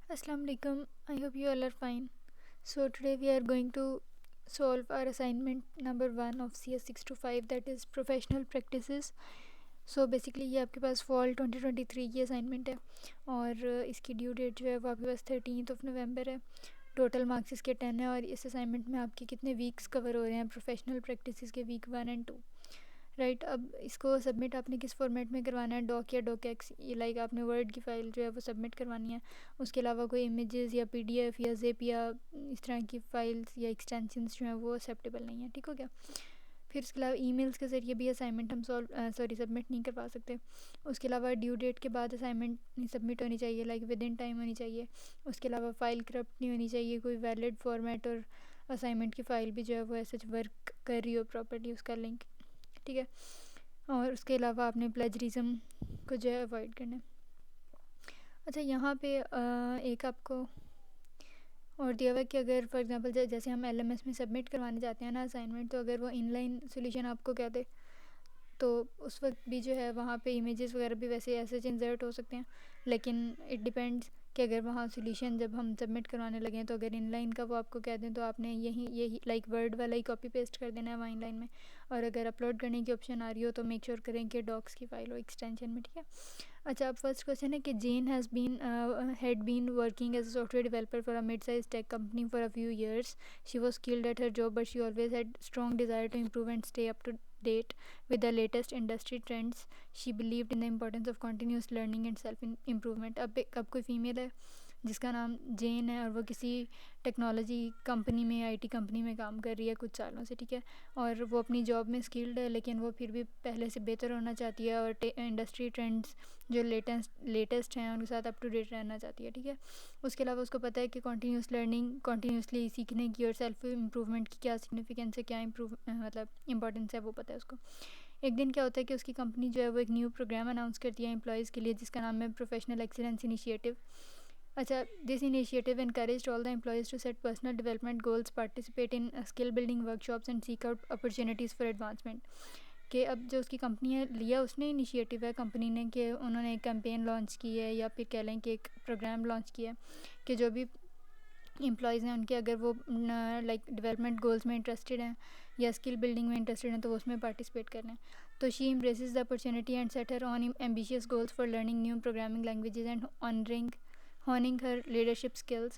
Assalamu alaikum. I hope you all are fine. So today we are going to solve our assignment number 1 of CS 625, that is professional practices. So basically ये आपके पास fall 2023 की assignment है और इसकी due date जो है वो आपके पास 13 नवंबर है। टोटल मार्क्स इसके 10 है और इस असाइनमेंट में आपके कितने वीक्स कवर हो रहे हैं प्रोफेशनल प्रैक्टिसेस के, वीक 1 एंड 2। राइट, अब इसको सबमिट आपने किस फॉर्मेट में करवाना है, डॉक या डॉकएक्स, ये लाइक आपने वर्ड की फ़ाइल जो है वो सबमिट करवानी है। उसके अलावा कोई इमेजेस या पीडीएफ या जिप या इस तरह की फ़ाइल्स या एक्सटेंशंस जो हैं वो एक्सेप्टेबल नहीं है। ठीक हो गया। फिर उसके अलावा ईमेल्स के ज़रिए भी असाइनमेंट हम सबमिट नहीं करवा सकते। उसके अलावा ड्यू डेट के बाद असाइनमेंट नहीं सबमिट होनी चाहिए, लाइक विद इन टाइम होनी चाहिए। उसके अलावा फ़ाइल करप्ट नहीं होनी चाहिए, कोई वैलिड फॉर्मेट, और असाइनमेंट की फ़ाइल भी जो है वो ऐसे वर्क कर रही हो प्रॉपर्ली, उसका लिंक। ठीक है। और उसके अलावा आपने प्लेजरिज्म को जो है अवॉइड करना है। अच्छा, यहाँ पे एक आपको और दिया हुआ है कि अगर फॉर एग्जांपल जैसे हम एलएमएस में सबमिट करवाने जाते हैं ना असाइनमेंट, तो अगर वो इनलाइन सोल्यूशन आपको कह दे तो उस वक्त भी जो है वहाँ पे इमेजेस वगैरह भी वैसे ऐसे इंसर्ट हो सकते हैं, लेकिन इट डिपेंड्स कि अगर वहाँ सोल्यूशन जब हम सबमिट करवाने लगें तो अगर इनलाइन का वो आपको कह दें तो आपने यही लाइक वर्ड वाला ही कॉपी पेस्ट कर देना है वहाँ इनलाइन में। और अगर अपलोड करने की ऑप्शन आ रही हो तो मेक श्योर करें कि डॉक्स की फ़ाइल हो एक्सटेंशन में। ठीक है। अच्छा, अब फर्स्ट क्वेश्चन है कि Jane had been working as a software developer for a mid size tech company for a few years. She was skilled at her job, but she always had strong desire to improve and stay up to date with the latest industry trends. She believed in the importance of continuous learning and self improvement. अब कोई female है जिसका नाम जेन है और वो किसी technology company में, आईटी कंपनी में काम कर रही है कुछ सालों से। ठीक है। और वो अपनी जॉब में स्किल्ड है, लेकिन वो फिर भी पहले से बेहतर होना चाहती है और इंडस्ट्री ट्रेंड्स जो लेटेस्ट हैं उनके साथ अप टू डेट रहना चाहती है। ठीक है। उसके अलावा उसको पता है कि कॉन्टीन्यूस लर्निंग, कॉन्टीन्यूसली सीखने की और सेल्फ इम्प्रूवमेंट की क्या सिग्निफिकेंस है, क्या मतलब इंपॉर्टेंस है, वो पता है उसको। एक दिन क्या होता है कि उसकी कंपनी जो है वो एक न्यू प्रोग्राम अनाउंस करती है एम्प्लॉयज़ के लिए जिसका नाम है प्रोफेशनल एक्सीलेंस इनिशिएटिव। अच्छा, this initiative encouraged all the employees to set personal development goals, participate in skill building workshops and seek out opportunities for advancement. कि अब जो उसकी कंपनी है लिया उसने इनिशिएटिव है कंपनी ने कि उन्होंने एक कैंपेन लॉन्च की है या फिर कह लें कि एक प्रोग्राम लॉन्च किया है कि जो भी एम्प्लॉयज़ हैं उनके अगर वो लाइक डेवलपमेंट गोल्स में इंटरेस्टेड हैं या स्किल बिल्डिंग में इंटरेस्टेड हैं तो वो उसमें पार्टिसिपेट कर लें। तो she embraces the opportunity and set her on ambitious goals for learning new programming languages and honing her leadership skills.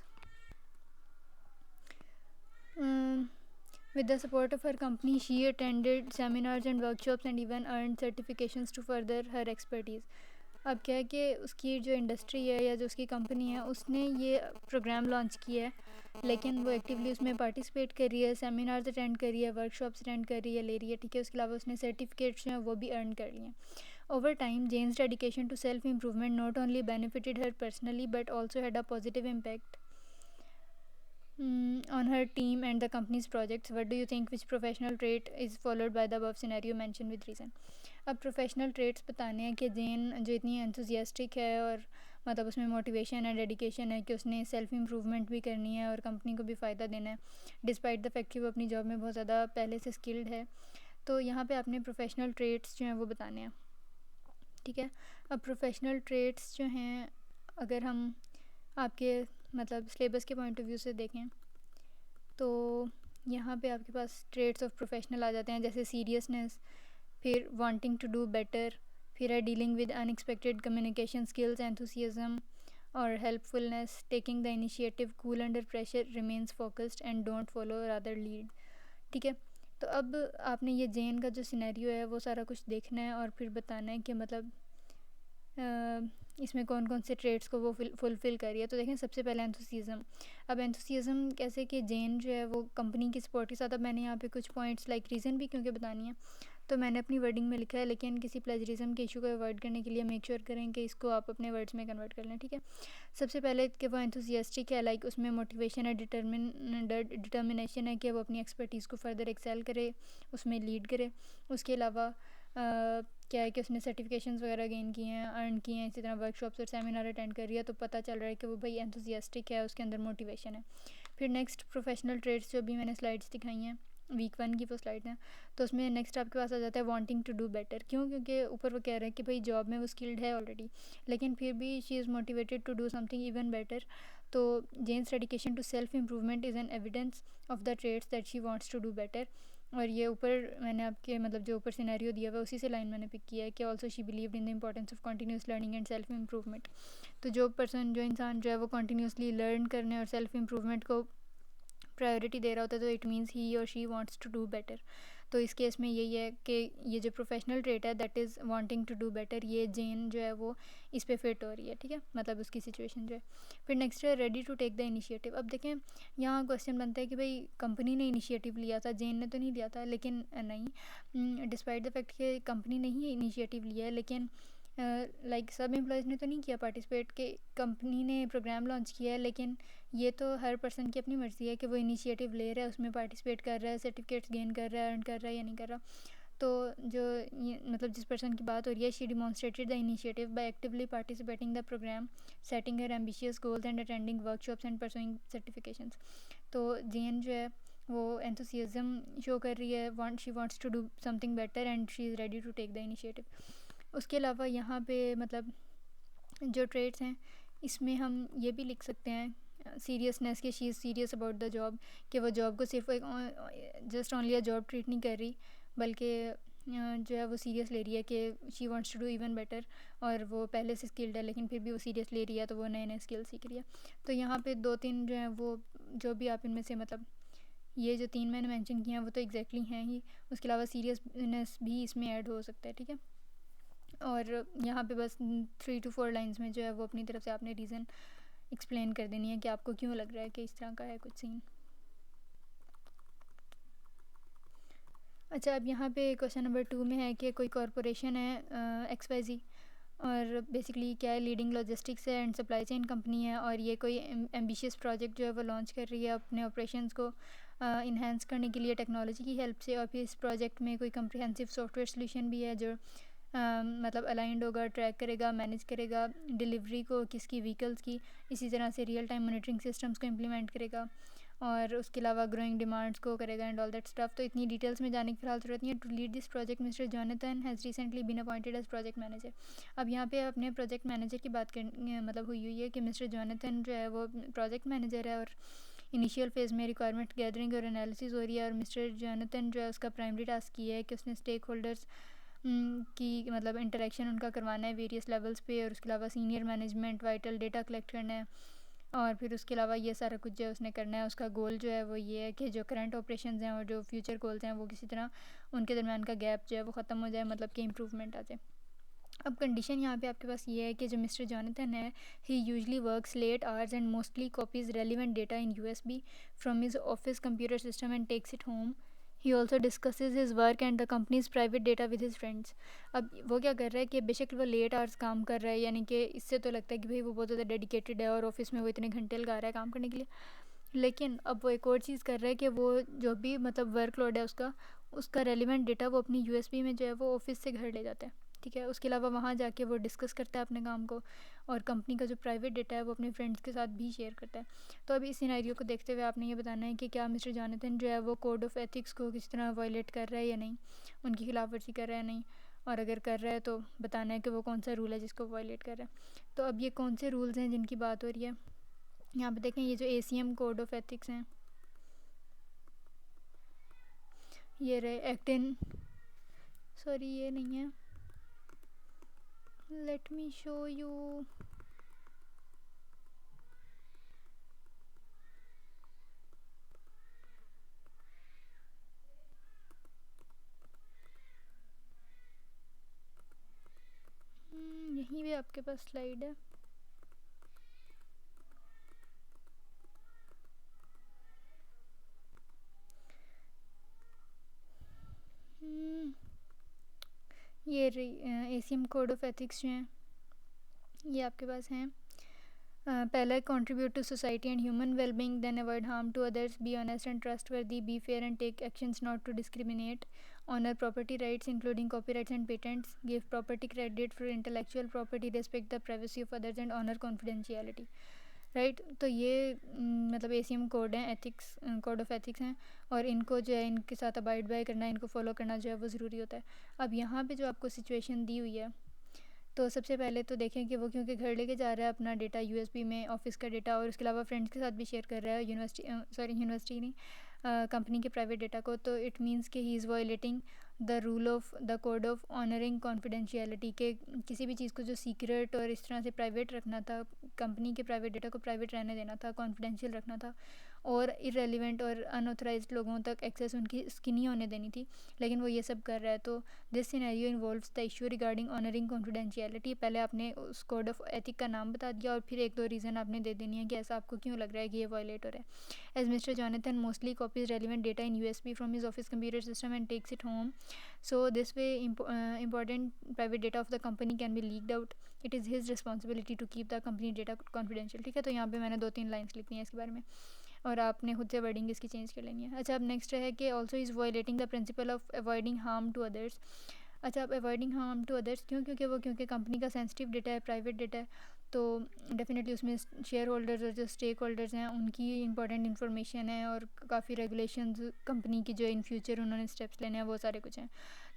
With the support of her company, she attended seminars and workshops and even earned certifications to further her expertise. अब क्या है कि उसकी जो industry है या जो उसकी कंपनी है उसने ये प्रोग्राम लॉन्च किया है, लेकिन वो एक्टिवली उसमें पार्टिसिपेट कर रही है, सेमिनार्स अटेंड कर रही है, वर्कशॉप्स अटेंड कर रही है, ले रही है। ठीक है। उसके अलावा उसने सर्टिफिकेट्स जो हैं वो भी अर्न कर लिए हैं। Over time, Jane's dedication to self-improvement not only benefited her personally but also had a positive impact on her team and the company's projects. What do you think? Which professional trait is followed by the above scenario mentioned with reason? अब professional traits बताने हैं कि जेन जो इतनी enthusiastic है और मतलब उसमें मोटिवेशन है, डेडिकेशन है कि उसने सेल्फ इम्प्रूवमेंट भी करनी है और कंपनी को भी फ़ायदा देना है डिस्पाइट द फैक्ट कि वो अपनी जॉब में बहुत ज़्यादा पहले से स्किल्ड है। तो यहाँ पे आपने प्रोफेशनल ट्रेट्स जो हैं वो बताने हैं। ठीक है। अब प्रोफेशनल ट्रेड्स जो हैं अगर हम आपके मतलब सिलेबस के पॉइंट ऑफ व्यू से देखें तो यहाँ पे आपके पास ट्रेड्स ऑफ प्रोफेशनल आ जाते हैं, जैसे सीरियसनेस, फिर वांटिंग टू डू बेटर, फिर है dealing with unexpected communication skills, enthusiasm और helpfulness, taking the initiative, cool under pressure, remains focused and don't follow rather lead. ठीक है। तो अब आपने ये जेन का जो सिनेरियो है वो सारा कुछ देखना है और फिर बताना है कि मतलब इसमें कौन कौन से ट्रेड्स को वो फुलफ़िल कर रही है। तो देखें, सबसे पहले एंथुसियाज्म। अब एंथुसियाज्म कैसे कि जेन जो है वो कंपनी की सपोर्ट के साथ, अब मैंने यहाँ पे कुछ पॉइंट्स लाइक रीज़न भी क्योंकि बतानी है तो मैंने अपनी वर्डिंग में लिखा है, लेकिन किसी प्लेजरिज्म के इशू को अवॉइड करने के लिए मेक श्योर करें कि इसको आप अपने वर्ड्स में कन्वर्ट कर लें। ठीक है। सबसे पहले कि वो एंथुसियास्टिक है, लाइक उसमें मोटिवेशन है, डिटर्मिनेशन है कि वो अपनी एक्सपर्टीज़ को फर्दर एक्सेल करे, उसमें लीड करे। उसके अलावा क्या है कि उसने सर्टिफिकेशंस वगैरह गेन किए हैं, अर्न किए हैं, इसी तरह वर्कशॉप्स और सेमिनार अटेंड कर रही है, तो पता चल रहा है कि वो भाई एंथुसियास्टिक है, उसके अंदर मोटिवेशन है। फिर नेक्स्ट प्रोफेशनल ट्रेड्स जो भी मैंने स्लाइड्स दिखाई हैं वीक 1 की वो स्लाइड है, तो उसमें नेक्स्ट आपके पास आ जाता है वांटिंग टू डू बेटर। क्यों? क्योंकि ऊपर वो कह रहे हैं कि भाई जॉब में वो स्किल्ड है ऑलरेडी, लेकिन फिर भी she is motivated to do something even better. तो Jane's dedication to self improvement is an evidence of the trades that she wants to do better. और ये ऊपर मैंने आपके मतलब जो ऊपर सिनेरियो दिया हुआ है उसी से लाइन मैंने पिक किया है कि also she believed in the importance of continuous learning and self improvement. तो जो इंसान जो है वो कंटिन्यूसली लर्न करने और सेल्फ इम्प्रूवमेंट को प्रायोरिटी दे रहा होता है, तो इट मीन्स ही और she wants to do better. तो इस केस में यही है कि ये जो प्रोफेशनल ट्रेट है that is wanting to do better, ये जेन जो है वो इस पे फिट हो रही है, ठीक है, मतलब उसकी सिचुएशन जो है। फिर नेक्स्ट है ready to take the initiative. अब देखें यहाँ क्वेश्चन बनता है कि भाई कंपनी ने इनिशिएटिव लिया था, जेन ने तो नहीं लिया था, लेकिन नहीं, डिस्पाइट द फैक्ट कि कंपनी ने ही इनिशिएटिव लिया है, लेकिन लाइक सब एम्प्लॉयज़ ने तो नहीं किया पार्टिसिपेट, कि कंपनी ने प्रोग्राम लॉन्च किया है, लेकिन ये तो हर पर्सन की अपनी मर्ज़ी है कि वो इनिशिएटिव ले रहा है, उसमें पार्टिसिपेट कर रहा है, सर्टिफिकेट्स गेन कर रहा है, अर्न कर रहा है या नहीं कर रहा। तो जो ये मतलब जिस पर्सन की बात हो रही है, she demonstrated the initiative by actively participating the programme, setting her ambitious goals and attending workshops and pursuing certifications. तो जेन जो है वो एंथुसियाज्म शो कर रही है, she wants to do something better and she is ready to take the initiative. उसके अलावा यहाँ पे मतलब जो ट्रेड्स हैं इसमें हम ये भी लिख सकते हैं सीरियसनेस, के she is serious about the job, कि वो जॉब को सिर्फ एक just only a job treat नहीं कर रही, बल्कि जो है वो सीरियस ले रही है कि she wants to do even better. और वो पहले से स्किल्ड है लेकिन फिर भी वो सीरियस ले रही है, तो वो नए नए स्किल सीख रही है। तो यहाँ पे 2-3 जो हैं वो जो भी आप इनमें से मतलब ये जो 3 मैंने मेंशन किए हैं वो तो एग्जैक्टली हैं ही, उसके अलावा सीरियसनेस भी इसमें ऐड हो सकता है, ठीक है। और यहाँ पे बस 3 to 4 लाइंस में जो है वो अपनी तरफ से आपने रीज़न एक्सप्लेन कर देनी है कि आपको क्यों लग रहा है कि इस तरह का है कुछ सीन। अच्छा, अब यहाँ पे क्वेश्चन नंबर 2 में है कि कोई कॉरपोरेशन है XYZ, और बेसिकली क्या है, लीडिंग लॉजिस्टिक्स है एंड सप्लाई चेन कंपनी है, और ये कोई एम्बिशियस प्रोजेक्ट जो है वो लॉन्च कर रही है अपने ऑपरेशंस को इन्हेंस करने के लिए टेक्नोलॉजी की हेल्प से। और फिर इस प्रोजेक्ट में कोई कम्प्रिहेंसिव सॉफ्टवेयर सोल्यूशन भी है जो मतलब अलाइंड होगा, ट्रैक करेगा, मैनेज करेगा डिलीवरी को किसकी व्हीकल्स की, इसी तरह से रियल टाइम मॉनिटरिंग सिस्टम्स को इम्प्लीमेंट करेगा, और उसके अलावा ग्रोइंग डिमांड्स को करेगा एंड ऑल दैट स्टफ। तो इतनी डिटेल्स में जाने की फिलहाल ज़रूरत नहीं है। To lead this project mister Jonathan has recently been appointed as project manager. अब यहाँ पे अपने प्रोजेक्ट मैनेजर की बात कर मतलब हुई है कि मिस्टर जॉनथन जो है वो प्रोजेक्ट मैनेजर है, और इनिशियल फेज़ में रिक्वायरमेंट गैदरिंग और एनालिसिस हो रही है, और मिस्टर जॉनथन जो है उसका प्राइमरी टास्क ये है कि उसने स्टेक होल्डर्स की मतलब इंटरेक्शन उनका करवाना है वेरियस लेवल्स पे, और उसके अलावा senior management vital data collect करना है, और फिर उसके अलावा ये सारा कुछ जो है उसने करना है। उसका गोल जो है वो ये है कि जो करंट ऑपरेशंस हैं और जो फ्यूचर गोल्स हैं वो किसी तरह उनके दरमियान का गैप जो है वो ख़त्म हो जाए, मतलब कि इम्प्रूवमेंट आ जाए। अब कंडीशन यहाँ पे आपके पास ये है कि जो मिस्टर जॉनथन है, he usually works late hours and mostly copies relevant data in USB from his office computer system and takes it home. He also discusses his work and the company's private data with his friends. अब वो क्या कर रहा है कि बेशक वो late hours काम कर रहा है, यानी कि इससे तो लगता है कि भाई वो बहुत ज़्यादा डेडिकेटेड है और ऑफिस में वो इतने घंटे लगा रहा है काम करने के लिए, लेकिन अब वो एक और चीज़ कर रहा है कि वो जो भी मतलब वर्कलोड है उसका रेलिवेंट डेटा वो अपनी USB में जो है वो ऑफिस से घर ले जाता है, ठीक है। उसके अलावा वहाँ जाके वो डिस्कस करता है अपने काम को, और कंपनी का जो प्राइवेट डेटा है वो अपने फ्रेंड्स के साथ भी शेयर करता है। तो अभी इस सिनेरियो को देखते हुए आपने ये बताना है कि क्या मिस्टर जॉनथन जो है वो कोड ऑफ एथिक्स को किस तरह वायलेट कर रहा है या नहीं, उनकी खिलाफ वर्जी कर रहा है नहीं, और अगर कर रहा है तो बताना है कि वो कौन सा रूल है जिसको वायलेट कर रहा है। तो अब ये कौन से रूल्स हैं जिनकी बात हो रही है, यहाँ पे देखें, ये जो ACM कोड ऑफ एथिक्स हैं, ये रहे एक्ट इन, सॉरी ये नहीं है, लेट मी शो यू। यहीं भी आपके पास स्लाइड है। ये ACM कोड ऑफ एथिक्स जो हैं ये आपके पास हैं। पहला, contribute to society and human wellbeing, then avoid harm to others, be honest and trustworthy, be fair and take actions not to discriminate, honour property rights including copyrights and patents, give property credit for intellectual property, respect the privacy of others and honour confidentiality. Right. तो ये मतलब ACM code हैं, ethics, code of ethics हैं, और इनको जो है इनके साथ अबाइड बाय करना, इनको फॉलो करना जो है वो ज़रूरी होता है। अब यहाँ पे जो आपको सिचुएशन दी हुई है, तो सबसे पहले तो देखें कि वो क्योंकि घर लेके जा रहा है अपना डेटा USB में, ऑफिस का डेटा, और उसके अलावा फ्रेंड्स के साथ भी शेयर कर रहा है, यूनिवर्सिटी नहीं, कंपनी के प्राइवेट डेटा को, तो इट मीन्स कि ही is violating the rule of the code of honouring confidentiality, के किसी भी चीज़ को जो सीक्रेट और इस तरह से प्राइवेट रखना था, कंपनी के प्राइवेट डेटा को प्राइवेट रहने देना था, कॉन्फिडेंशियल रखना था, और इरेलीवेंट और अनऑथराइज्ड लोगों तक एक्सेस उनकी इसकी नहीं होने देनी थी, लेकिन वो ये सब कर रहा है। तो this scenario involves the issue regarding honouring confidentiality. पहले आपने उस कोड ऑफ एथिक का नाम बता दिया, और फिर एक दो रीज़न आपने दे देनी है कि ऐसा आपको क्यों लग रहा है कि ये वायलेट हो रहा है। As mister Jonathan mostly copies relevant data in USB from his office computer system and takes it home, so this way important private data of the company can be leaked out. It is his responsibility to keep the company data confidential। ठीक है, तो यहाँ पे मैंने 2-3 lines लिखी हैं इसके बारे में, और आपने खुद से वर्डिंग इसकी चेंज कर लेनी है। अच्छा, अब नेक्स्ट है कि also is violating the principle of avoiding harm to others. अच्छा, अब अवॉइडिंग हार्म टू अदर्स क्यों? क्योंकि कंपनी का सेंसिटिव डेटा है, प्राइवेट डेटा है, तो डेफिनेटली उसमें शेयर होल्डर्स और जो स्टेक होल्डर्स हैं उनकी इंपॉर्टेंट इन्फॉर्मेशन है, और काफ़ी रेगुलेशंस कंपनी की जो इन फ्यूचर उन्होंने स्टेप्स लेने हैं वो सारे कुछ हैं।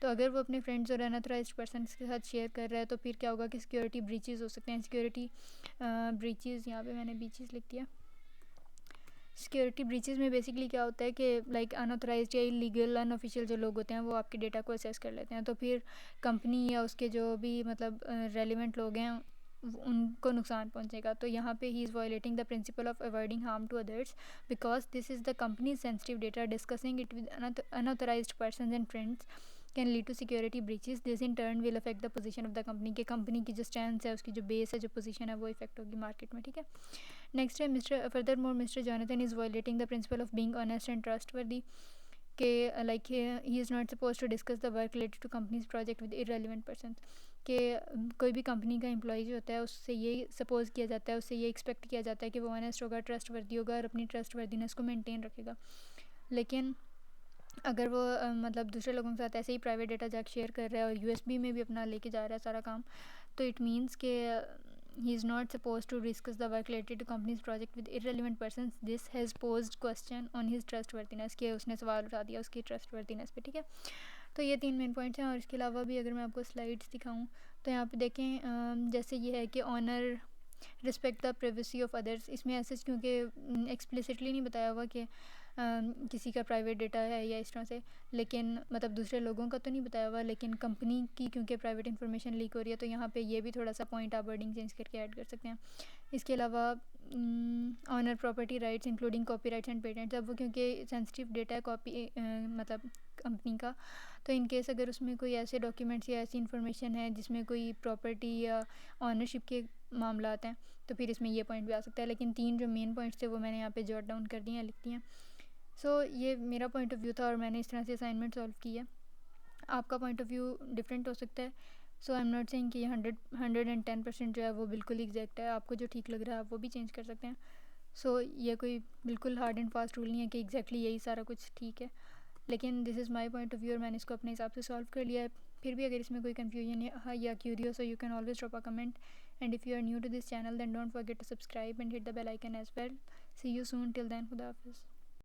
तो अगर वो अपने फ्रेंड्स और अनऑथराइज्ड पर्सन के साथ शेयर कर रहा है तो फिर क्या होगा कि सिक्योरिटी ब्रीचेस हो सकते हैं। सिक्योरिटी ब्रीचेस, यहाँ पे मैंने ब्रीचेस लिख दिया। सिक्योरिटी ब्रीचेस में बेसिकली क्या होता है कि लाइक अनऑथराइज्ड या इलीगल अनऑफिशियल जो लोग होते हैं वो आपके डेटा को असेस कर लेते हैं, तो फिर कंपनी या उसके जो भी मतलब रेलिवेंट लोग हैं उनको नुकसान पहुंचेगा। तो यहाँ पे ही is violating the principle of avoiding harm to others because this is the company sensitive data, discussing it with unauthorized person and friends can lead to security breaches. This in turn will affect the position of the company, के company की जो stand है, उसकी जो base है, जो position है, वो इफेक्ट होगी मार्केट में। ठीक है, नेक्स्ट है furthermore mister Jonathan is violating the principle of being honest and trustworthy, के like he is not suppose to discuss the work related to company's project with irrelevant person, कि कोई भी company का employ जो होता है उससे ये सपोज किया जाता है, उससे ये एक्सपेक्ट किया जाता है कि वो ऑनेस्ट होगा, ट्रस्टवर्दी होगा, और अपनी ट्रस्टवर्दीनेस को मेंटेन रखेगा। लेकिन अगर वो मतलब दूसरे लोगों के साथ ऐसे ही प्राइवेट डेटा जाके शेयर कर रहा है और USB में भी अपना लेके जा रहा है सारा काम, तो इट मीन्स के he is not supposed to discuss the work related to company's project with irrelevant persons. This has posed question on his trustworthiness, कि उसने सवाल उठा दिया उसकी ट्रस्टवर्दीनेस पे। ठीक है, तो ये 3 मेन पॉइंट्स हैं, और इसके अलावा भी अगर मैं आपको स्लाइड्स दिखाऊं तो यहाँ पे देखें, जैसे ये है कि honour respect the privacy of others. इसमें ऐसे क्योंकि एक्सप्लिसिटली नहीं बताया हुआ कि किसी का प्राइवेट डेटा है या इस तरह से, लेकिन मतलब दूसरे लोगों का तो नहीं बताया हुआ, लेकिन कंपनी की क्योंकि प्राइवेट इन्फॉर्मेशन लीक हो रही है, तो यहाँ पे ये भी थोड़ा सा पॉइंट आप वर्डिंग चेंज करके ऐड कर सकते हैं। इसके अलावा honour property rights including copyrights and patents. अब वो क्योंकि सेंसिटिव डेटा है कॉपी मतलब कंपनी का, तो इन केस अगर उसमें कोई ऐसे डॉक्यूमेंट्स या ऐसी इन्फॉर्मेशन है जिसमें कोई प्रॉपर्टी या ऑनरशिप के मामला आते हैं, तो फिर इसमें ये पॉइंट भी आ सकता है। लेकिन 3 जो मेन पॉइंट्स थे वो मैंने यहाँ पे जॉट डाउन कर दिए हैं, लिख दिए हैं। सो ये मेरा पॉइंट ऑफ व्यू था, और मैंने इस तरह से असाइनमेंट सॉल्व की है। आपका पॉइंट ऑफ व्यू डिफरेंट हो सकता है। सो आई एम नॉट सेइंग कि ये 110% जो है वो बिल्कुल एग्जैक्ट है। आपको जो ठीक लग रहा है आप वो भी चेंज कर सकते हैं। सो ये कोई बिल्कुल हार्ड एंड फास्ट रूल नहीं है कि एग्जैक्टली यही सारा कुछ ठीक है, लेकिन this is my point of view और मैंने इसको अपने हिसाब से सॉल्व कर लिया है। फिर भी अगर इसमें कोई कन्फ्यूजन या क्यूरियस हो, you can always drop a comment, and if you are new to this channel then don't forget to subscribe and hit the bell icon as well. See you soon, till then खुदा हाफिज़।